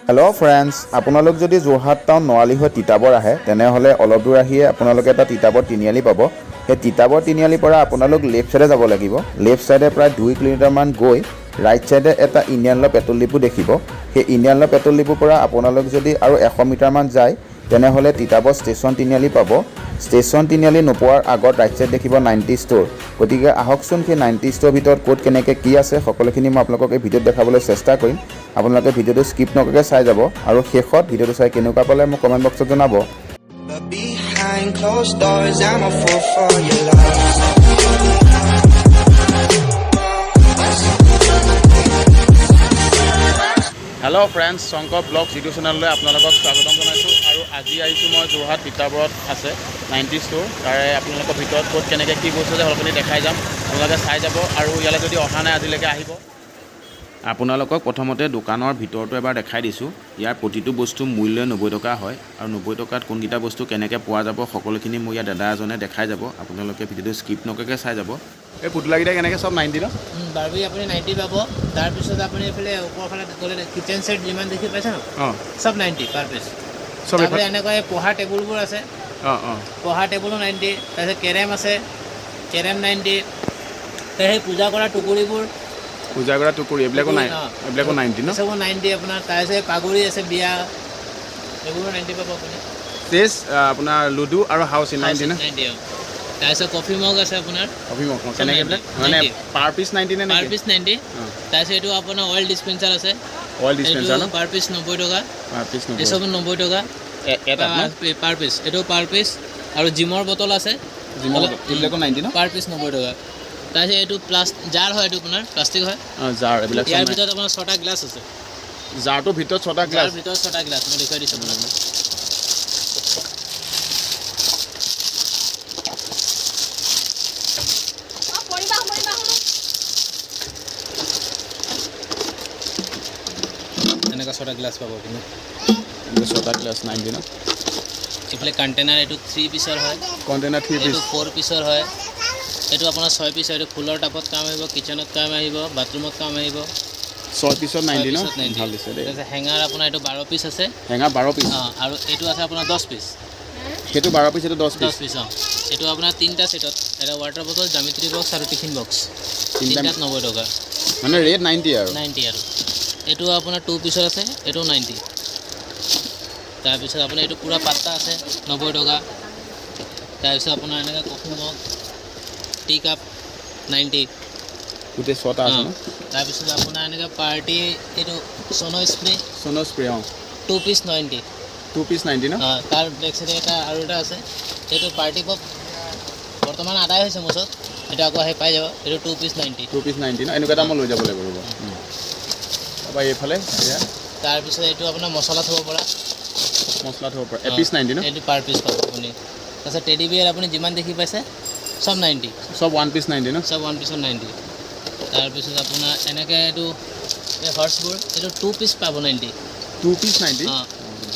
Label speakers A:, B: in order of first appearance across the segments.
A: Hello' friends, আপোনালোক যদি Jorhat town নৰালী হৈ তিতাবৰ আহে তেনেহ'লে অলপ দূৰ আহিয়ে আপোনালোকে এটা তিতাবৰ তিনিআলি পাব। সেই তিতাবৰ তিনিআলিৰ পৰা আপোনালোক লেফ্ট ছাইডে যাব লাগিব। লেফ্ট ছাইডে প্ৰায় 2 কিলোমিটাৰমান গৈ ৰাইট ছাইডে এটা ইণ্ডিয়ান অইল পেট্ৰল ডিপু দেখিব। সেই ইণ্ডিয়ান অইল পেট্ৰল ডিপুৰ পৰা আপোনালোক যদি আৰু 100 মিটাৰমান যায় তেনেহ'লে তিতাবৰ ষ্টেচন তিনিআলি পাব। ষ্টেচন তিনিআলি নোপোৱাৰ আগত ৰাইট ছাইড দেখিব 90 ষ্ট'ৰ। গতিকে আহকচোন সেই 90 ষ্ট'ৰ ভিতৰত ক'ত কেনেকৈ কি আছে সকলোখিনি মই আপোনালোকক এই ভিডিঅ'ত দেখাবলৈ চেষ্টা কৰিম। আপোনালোকে ভিডিঅ'টো স্কিপ নকৰাকৈ চাই যাব আৰু শেষত ভিডিঅ'টো চাই কেনেকুৱা পালে মোক কমেণ্ট বক্সত জনাব। Hello' friends, Shankar blog YouTube চেনেললৈ আপোনালোকক স্বাগতম জনাইছোঁ। আৰু আজি আহিছোঁ মই যোৰহাট তিতাবৰত আছে 90 ষ্ট'ৰ। তাৰে আপোনালোকৰ ভিতৰত ক'ত কেনেকৈ কি বস্তু আছে সকলোখিনি দেখাই যাম। আপোনালোকে চাই যাব আৰু ইয়ালৈ যদি অহা নাই আজিলৈকে আহিব। আপোনালোকক প্ৰথমতে দোকানৰ ভিতৰটো এবাৰ দেখাই দিছোঁ। ইয়াৰ প্ৰতিটো বস্তু মূল্য 90 টকা হয় আৰু 90 টকাত কোনকেইটা বস্তু কেনেকৈ পোৱা যাব সকলোখিনি মোৰ ইয়াত দাদা এজনে দেখাই যাব। আপোনালোকে ভিডিঅ'টো স্কিপ নকৰাকৈ চাই যাব। এই পুতলাকেইটা কেনেকৈ চব 90 ন?
B: বাৰ্বি আপুনি 90 পাব। তাৰপিছত আপুনি এইফালে ওপৰফালে গ'লে কিচেন ছেট যিমান দেখি পাইছে ন, চব 90 পাৰ পিচ। চব এনেকুৱা পঢ়া টেবুলবোৰ আছে, পঢ়া টেবুলো 90। তাৰপিছত কেৰেম আছে, কেৰেম 90। সেই পূজা কৰা টুকুৰিবোৰ,
A: পূজা কৰা টুকুৰি এইবিলাকো 90 ন?
B: চব 90 আপোনাৰ। তাৰপিছত পাগুৰি আছে বিয়া, এইবোৰো 90 পাব আপুনি।
A: চেছ আপোনাৰ লুডু আৰু হাউচ 90 ন?
B: তাৰপিছত কফি মগ আছে আপোনাৰ।
A: কফি মগ কেনেকৈ মানে পাৰ পিচ 90 নে?
B: পাৰ পিচ 90। তাৰপিছত এইটো আপোনাৰ অইল ডিছপেঞ্চাৰ আছে,
A: অইল ডিছপেঞ্চাৰ ন?
B: পাৰ পিচ 90 টকা।
A: পাৰ পিচ 90
B: এইচব 90 টকা পাৰ পিচ। এইটো পাৰ পিচ। আৰু জিমৰ বটল আছে,
A: এইবিলাকো 90 ন?
B: পাৰ পিচ 90 টকা। তাৰপিছত এইটো জাৰ হয়, এইটো আপোনাৰ প্লাষ্টিক হয়।
A: জাৰ এইবিলাক
B: ইয়াৰ ভিতৰত আপোনাৰ 6টা গ্লাছ আছে।
A: জাৰটোৰ ভিতৰত 6টা গ্লাছ?
B: ভিতৰত 6টা গ্লাছ মই দেখুৱাই দিছোঁ আপোনাক। এনেকুৱা 6টা গ্লাছ পাব আপুনি।
A: 6টা গ্লাছ 90 ন?
B: এইফালে কণ্টেইনাৰ, এইটো 3 পিচৰ হয়।
A: Container 3 piece.
B: এইটো 4 পিচৰ হয়। এইটো আপোনাৰ 6 পিচ হয়। এইটো ফুলৰ টাবত কাম আহিব, কিচেনত কাম আহিব, বাথৰুমত কাম আহিব।
A: 6 পিচত 90 ন? ভাল দিছে দেই।
B: তাৰপিছত হেঙাৰ আপোনাৰ এইটো 12 পিচ আছে।
A: হেঙাৰ 12 পিচ?
B: আৰু এইটো আছে আপোনাৰ 10 পিচ।
A: সেইটো 12 পিচ, এইটো 10
B: পিচ। এইটো আপোনাৰ 3টা ছেটত, এটা ৱাটাৰ বটল, জামিত্ৰী বক্স আৰু টিফিন বক্স। 3টাত 90 টকা।
A: মানে ৰেট 90 আৰু
B: 90 আৰু। এইটো আপোনাৰ 2 পিচৰ আছে, এইটো 90। তাৰপিছত আপোনাৰ এইটো পূৰা পাত্তা আছে 90 টকা। তাৰপিছত আপোনাৰ এনেকৈ কফি মগ, টি কাপ 90।
A: গোটেই 6টা আছে ন?
B: তাৰপিছত আপোনাৰ এনেকৈ পাৰ্টি এইটো চ'ন স্প্ৰে 2 পিচ 90।
A: 2 পিচ 90 ন?
B: তাৰ বেক চাইডে এটা আৰু এটা আছে, এইটো পাৰ্টি পপ বৰ্তমান আদায় হৈছে মোৰ ওচৰত। এইটো আকৌ আহি পাই যাব। এইটো 2 পিচ 90।
A: 2 পিচ 90 ন? এনেকুৱা এটা মই লৈ যাব লাগিব ৰ'ব। তাৰপৰা এইফালে
B: তাৰপিছত এইটো আপোনাৰ মছলা থ'ব পৰা,
A: মছলা থ'ব পৰা এপিচ 90 ন?
B: এইটো পাৰ পিচ পাব আপুনি। তাৰপিছত টেডি বিয়াৰ আপুনি যিমান দেখি পাইছে চব 90।
A: চব 1 পিচ 90 ন?
B: চব 1 পিচত 90। তাৰপিছত আপোনাৰ এনেকৈ এইটো এই হৰ্চবোৰ, এইটো 2 পিচ পাব 90।
A: 2 পিচ 90?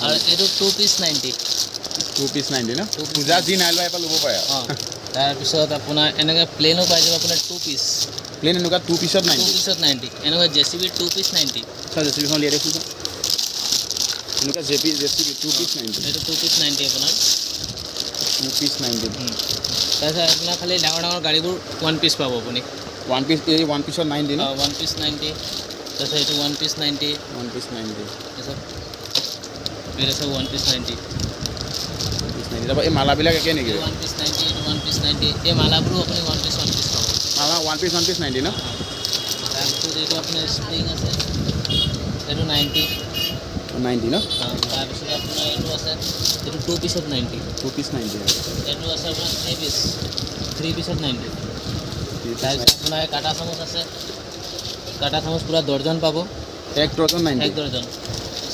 B: আৰু এইটো 2 পিচ 90।
A: 2 পিচ 90 ন? পূজা যি নাই লোৱা এবাৰ ল'ব পাৰে আৰু।
B: তাৰপিছত আপোনাৰ এনেকৈ প্লেনো পাই যাব আপোনাৰ 2 পিচ।
A: প্লেন এনেকুৱা 2 পিচত 90?
B: 2 পিচত 90। এনেকুৱা জেচিবি 2 পিচ 90।
A: জেচিবিখন লিয়াই দেখোন। এনেকুৱা জেচিবি 2 পিচ 90।
B: এইটো 2 পিচ 90 আপোনাৰ।
A: 2 পিচ 90।
B: তাৰপিছত আপোনাৰ খালি ডাঙৰ ডাঙৰ গাড়ীবোৰ 1 পিচ পাব আপুনি।
A: 1 পিচ, এই 1 পিচত 90 ন?
B: 1 পিচ 90। তাৰপিছত এইটো 1 পিচ 90।
A: 1 পিচ 90।
B: তাৰপিছত এইটো আছে 1 পিচ 90।
A: তাৰপৰা এই মালাবিলাক একে নেকি?
B: 1 পিচ 90, এইটো 1 পিচ 90। এই মালাবোৰো আপুনি 1 পিচ পাব।
A: মালা 1 পিচ 90 ন?
B: তাৰপিছত এইটো আপোনাৰ স্প্ৰিং আছে, এইটো 90
A: ন?
B: তাৰপিছত আপোনাৰ এইটো আছে, এইটো 2 পিচত 90।
A: 2 পিচ 90।
B: এইটো আছে আপোনাৰ 3 পিচত 90। তাৰপিছত আপোনাৰ কাটা চামুচ আছে, কাটা চামুচ পূৰা দৰ্জন পাব।
A: 1 ডৰ্জন 90?
B: 1 ডৰ্জন।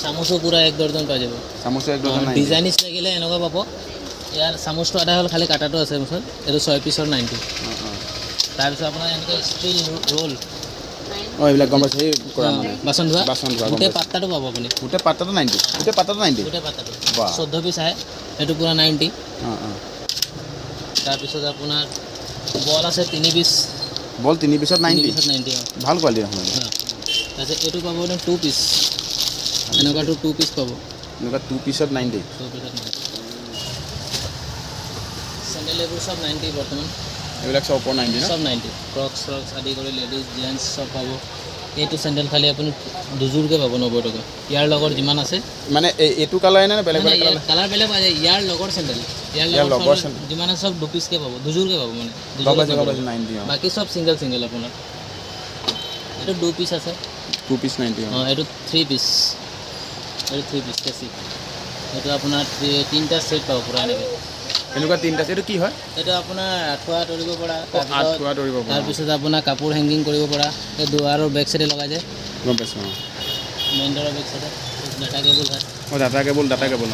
B: চামুচো পূৰা 1 ডৰ্জন পাই যাব।
A: চামুচো 1 ডৰ্জন 90?
B: ডিজাইনিছ লাগিলে এনেকুৱা পাব। ইয়াৰ চামুচটো আধা হ'ল, খালি কাটাটো আছে মুঠত। এইটো 6 পিচৰ 90। তাৰপিছত আপোনাৰ এনেকৈ ষ্টীল ৰোল,
A: এইবিলাক গম পাইছে, সেই কৰা মানে
B: বাচন ধোৱা গোটেই
A: পাত্তা
B: পাত্তাটো পাব আপুনি।
A: গোটেই পাত্তাটো 90? গোটেই পাত্তাটো 90?
B: গোটেই পাত্তাটো 14 পিচ আহে, এইটো পূৰা 90। তাৰপিছত আপোনাৰ বল আছে 3 পিচ।
A: বল 3 পিচত 90?
B: 90
A: ভাল কোৱালিটি দেখোন।
B: তাৰপিছত এইটো পাব 2 পিচ। এনেকুৱাটো 2 পিচ পাব
A: এনেকুৱা 2 পিছত 90
B: চেণ্ডেল এইবোৰ চব 90 বৰ্তমান
A: এইবিলাক চব ওপৰ 90 ন
B: সব 90 ক্ৰক্স আদি কৰি লেডিজ জেন্টস সব পাব এইটো চেণ্ডেল খালি আপুনি দুযোৰকে পাব 90 টকা ইয়াৰ লগৰ যিমান আছে
A: মানে এইটো কালাৰ নে বেলেগ বেলেগ
B: কালাৰ বেলেগ পায় ইয়াৰ লগৰ চেণ্ডেল ইয়াৰ লগৰ যিমান আছে সব দুপিচকে পাব দুযোৰকে পাব মানে বাকি সব সিঙ্গেল আপোনাৰ এইটো 2 পিচ আছে
A: 2 পিচ 90
B: এইটো 3 পিচ কেচি এইটো আপোনাৰ তিনটা সেট পাব পুৰা এনেকৈ
A: এনেকুৱা তিনটা এইটো কি হয়
B: এইটো আপোনাৰ আঠুৱা তৰিব পৰা তাৰপিছত আপোনাৰ কাপোৰ হেংগিং কৰিব পৰা এই দুৱাৰৰ বেক চাইডে লগাই যায়
A: গম পাইছোঁ
B: মেইন ডোৰৰ বেক চাইডে ডাটা কেবল হয়
A: ডাটা কেবল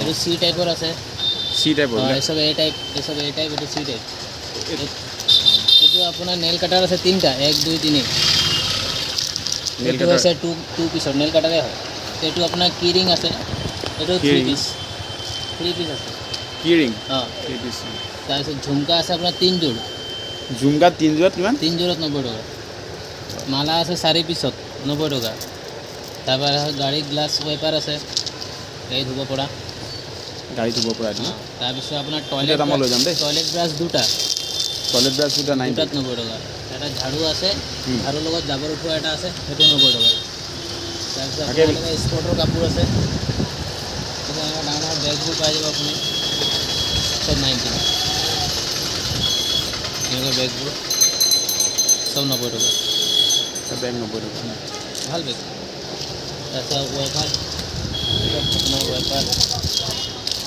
B: এইটো চি টাইপৰ আছে এইসব এ টাইপ এইটো চি টাইপ এইটো আপোনাৰ নেল কাটাৰ আছে তিনটা 1 2 3 এইটো হৈছে 2 পিছৰ নেল কাটাৰে হয় এইটো আপোনাৰ কি ৰিং আছে এইটো 3 পিচ আছে
A: কি ৰিং
B: 3 পিচ তাৰপিছত ঝুমকা আছে আপোনাৰ 3 যোৰ
A: ঝুমকা 3 যোৰত কিমান
B: 3 যোৰত 90 টকা মালা আছে 4 পিছত 90 টকা তাৰপৰা গাড়ী গ্লাছ ৱাইপাৰ আছে গাড়ী ধুব পৰা তাৰপিছত আপোনাৰ টয়লেট ব্ৰাছ দুটা
A: 90
B: টকা এটা ঝাড়ু আছে ঝাড়ু লগত জাবৰ উঠোৱা এটা আছে সেইটো 90 টকা তাৰপিছত আপোনাৰ স্পৰ্টৰ কাপোৰ আছে ডাঙৰ বেগবোৰ পাই যাব আপুনি সব 90 এনেকুৱা বেগবোৰ সব 90 টকা
A: বেগ 90 টকা
B: ভাল বেগ তাৰপিছত ৱাইপাৰ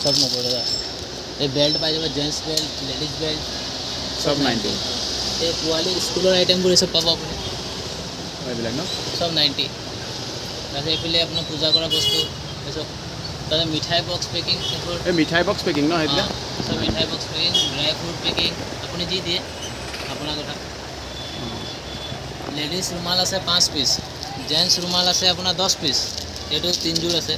B: সব 90 টকা এই বেল্ট পাই যাব জেন্টছ বেল্ট লেডিজ বেল্ট
A: সব 90
B: এই পোৱালি স্কুলৰ আইটেমবোৰ এই সব পাব আপুনি
A: এইবিলাক ন
B: সব 90 তাৰপিছত এইফালে আপোনাৰ পূজা কৰা বস্তু এইসব তাতে মিঠাই বক্স পেকিং এইবোৰ
A: এই মিঠাই বক্স পেকিং ন সেইবিলাক
B: সব মিঠাই box packing dry fruit packing আপুনি যি দিয়ে আপোনাৰ কথা লেডিজ ৰুমাল আছে 5 পিচ জেন্টছ ৰুমাল আছে আপোনাৰ 10 পিচ এইটো 3 যোৰ আছে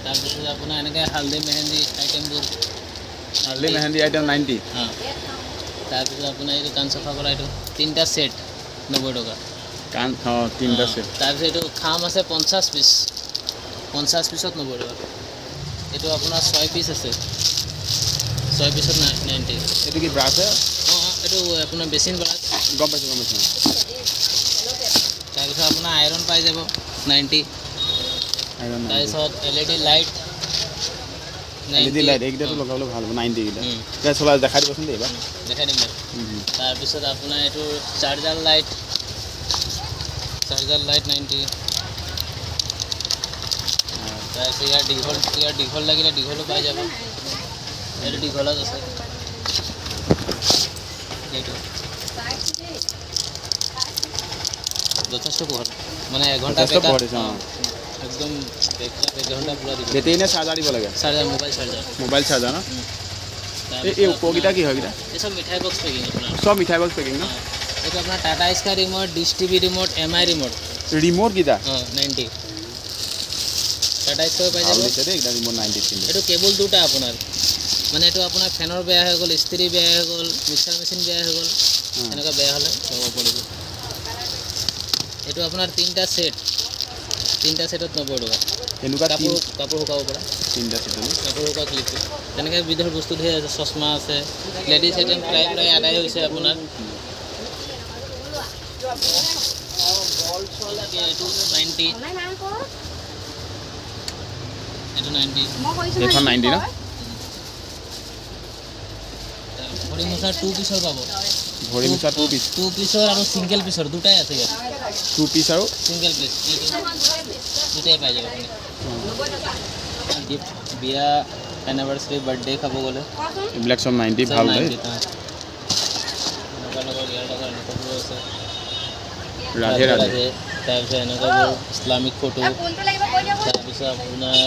B: তাৰপিছত আপোনাৰ এনেকৈ হালদি মেহেন্দি আইটেমবোৰ
A: আইটেম 90
B: তাৰপিছত আপোনাৰ এইটো কাণ চফা কৰা এইটো 3টা সেট 90 টকা
A: কাণ 3টা সেট
B: তাৰপিছত এইটো খাম আছে 50 পিচ 50 পিছত 90 টকা এইটো আপোনাৰ 6 পিচ আছে 6 পিছত 90
A: এইটো কি ব্ৰাছ হয়
B: এইটো আপোনাৰ বেচিন ব্ৰাছ
A: গম পাইছোঁ
B: তাৰপিছত আপোনাৰ আইৰণ পাই যাব 90 তাৰপিছত LED লাইট
A: এইকেইটাটো লগাবলৈ ভাল হ'ব 90 কেইটা চলাই দেখাই দিবচোন দেই এইবাৰ
B: দেখাই দিম তাৰপিছত আপোনাৰ এইটো চাৰ্জাৰ লাইট 90 তাৰপিছত ইয়াৰ দীঘল লাগিলে দীঘলো পাই যাব এইটো দীঘলত আছে এইটো যথেষ্ট পোহৰ মানে 1 ঘণ্টা একদম 1 ঘণ্টা পুৰা দিব
A: বেটেৰী নে চাৰ্জাৰ দিব লাগে
B: চাৰ্জাৰ মোবাইল চাৰ্জাৰ
A: ন এই ওপৰকেইটা কি হয়
B: এই সব মিঠাই বক্স পেকিং আপোনাৰ
A: সব মিঠাই বক্স পেকিং ন
B: এইটো আপোনাৰ Tata sky remote dish TV remote MI remote
A: কেইটা
B: 90 টাটা স্কাই পাই যাব
A: ৰিমোট 90
B: এইটো কেবল দুটা আপোনাৰ মানে এইটো আপোনাৰ ফেনৰ বেয়া হৈ গ'ল ইস্ত্ৰি বেয়া হৈ গ'ল মিক্সাৰ মেচিন বেয়া হৈ গ'ল এনেকুৱা বেয়া হ'লে ল'ব পৰিব এইটো আপোনাৰ 3টা সেটত 90 টকা
A: এনেকুৱা
B: কাপোৰ শুকাব পৰা
A: 3টা সেট
B: কাপোৰ শুকা ক্লিপ তেনেকৈ বিধৰ বস্তু ধেৰ আছে চশমা আছে লেডিজ আইটেম প্ৰায় আদায় হৈছে আপোনাৰ এইটো 90
A: এইখন 90 ন
B: ভৰি মোচা 2 পিছৰ পাব
A: ভৰি মোচা 2
B: পিছৰ আৰু সিঙ্গেল পিছৰ দুটাই আছে ইয়াত
A: 2 পিচ আৰু
B: সিঙ্গেল পিচ দুটাই পাই যাব আপুনি গিফ্ট বিয়া এনিভাৰ্সাৰী বাৰ্থডে খাব গ'লে
A: এইবিলাক সব 90 ভাল হয় ৰাধে
B: তাৰপিছত এনেকুৱাবোৰ ইছলামিক ফটো তাৰপিছত আপোনাৰ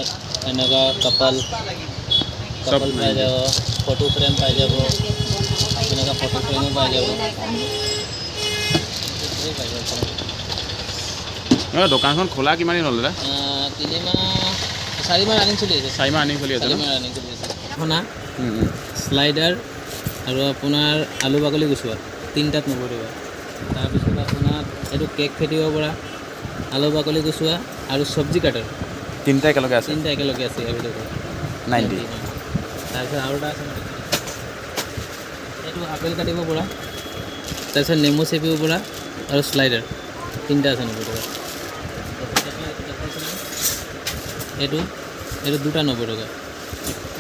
B: এনেকুৱা কাপাল পাই যাব ফটো ফ্ৰেম পাই যাব এনেকুৱা ফটো ফ্ৰেমো পাই যাব
A: দোকানখন খোলা কিমান দিন হ'ল দাদা
B: 4 মাহ ৰানিং চলি আছে
A: 4 মাহ ৰানিং চলি আছে
B: শুনা স্লাইডাৰ আৰু আপোনাৰ আলু বাকলি গুচোৱা 3টাত 90 টকা তাৰপিছত আপোনাৰ এইটো কেক ফেটিব পৰা আলু বাকলি গুচোৱা আৰু চব্জি কাটাৰ
A: তিনিটা একেলগে আছে
B: তিনিটা একেলগে আছে ইয়াৰ ভিতৰত
A: 90
B: তাৰপিছত আৰু এটা আছে এইটো আপেল কাটিব পৰা তাৰপিছত নেমু চেপিব পৰা আৰু শ্লাইডাৰ তিনিটা আছে 90 টকা এইটো এইটো দুটা 90 টকা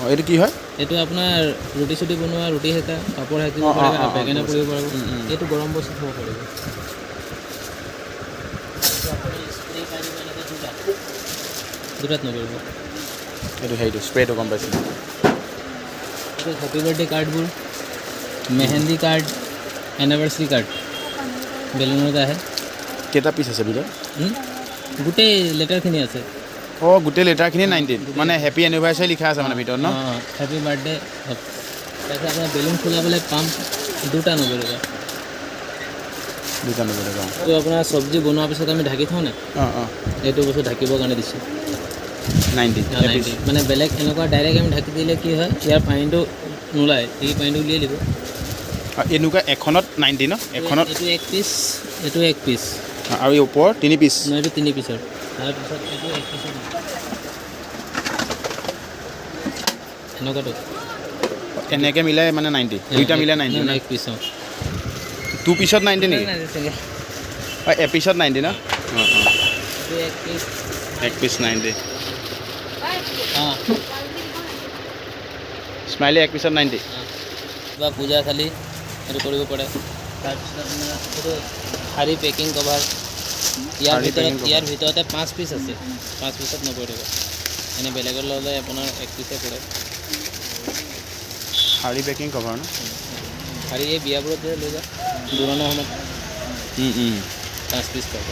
A: অঁ এইটো কি হয়
B: এইটো আপোনাৰ ৰুটি চুটি বনোৱা ৰুটি সেকা পাপৰ সেকিব পাৰিব আৰু বেঙেনা পুৰিব পাৰিব এইটো গৰম বস্তু থ'ব পাৰিব দুটাত 90 টকা
A: এইটো হেৰিটো স্প্ৰেটো গম পাইছোঁ
B: এইটো হেপী বাৰ্থডে কাৰ্ডবোৰ মেহেন্দি কাৰ্ড এনিভাৰ্চাৰী কাৰ্ড বেলুনত আহে
A: কেইটা পিচ আছে ভিতৰত
B: গোটেই লেটাৰখিনি আছে
A: অঁ গোটেই লেটাৰখিনি 90 মানে হেপী এনিভাৰ্চাৰী লিখা আছে মানে ভিতৰত ন
B: অঁ হেপী বাৰ্থডে তাৰপিছত আপোনাৰ বেলুন ফুলাবলৈ পাম্প দুটা 90 টকা
A: দুটা 90 টকা
B: এইটো আপোনাৰ চব্জি বনোৱাৰ পিছত আমি ঢাকি থওঁ নে
A: অঁ অঁ
B: এইটো বস্তু ঢাকিবৰ কাৰণে দিছোঁ
A: 90
B: মানে বেলেগ এনেকুৱা ডাইৰেক্ট আমি ঢাকি দিলে কি হয় ইয়াৰ পানীটো নোলায় এই পানীটো উলিয়াই দিব
A: এনেকুৱা এখনত 90 ন এখনত
B: এইটো এক পিচ এইটো এক পিচ
A: আৰু এই ওপৰ 3 পিচ
B: এইটো 3 পিচৰ তাৰপিছত এইটো এক পিচৰ এনেকুৱাটো
A: এনেকৈ মিলাই মানে 90 দুইটা মিলাই 90
B: এক পিচ অঁ
A: 2 পিচত 90 নেকি অঁ এপিচত 90 ন অঁ অঁ
B: এইটো এক পিচ
A: এক পিচ 90
B: অঁ
A: স্মাইলি এক পিচত 90
B: কিবা পূজা থালি এইটো কৰিব পাৰে তাৰপিছত আপোনাৰ এইটো শাৰী পেকিং কভাৰ ইয়াৰ ভিতৰতে 5 পিচ আছে 5 পিচত 90 টকা এনে বেলেগত ল'লে আপোনাৰ এক পিচে পৰে
A: শাৰী পেকিং কভাৰ ন
B: শাৰী এই বিয়াবোৰত যে লৈ যায় জোৰোণৰ সময়ত 5 পিচ পাব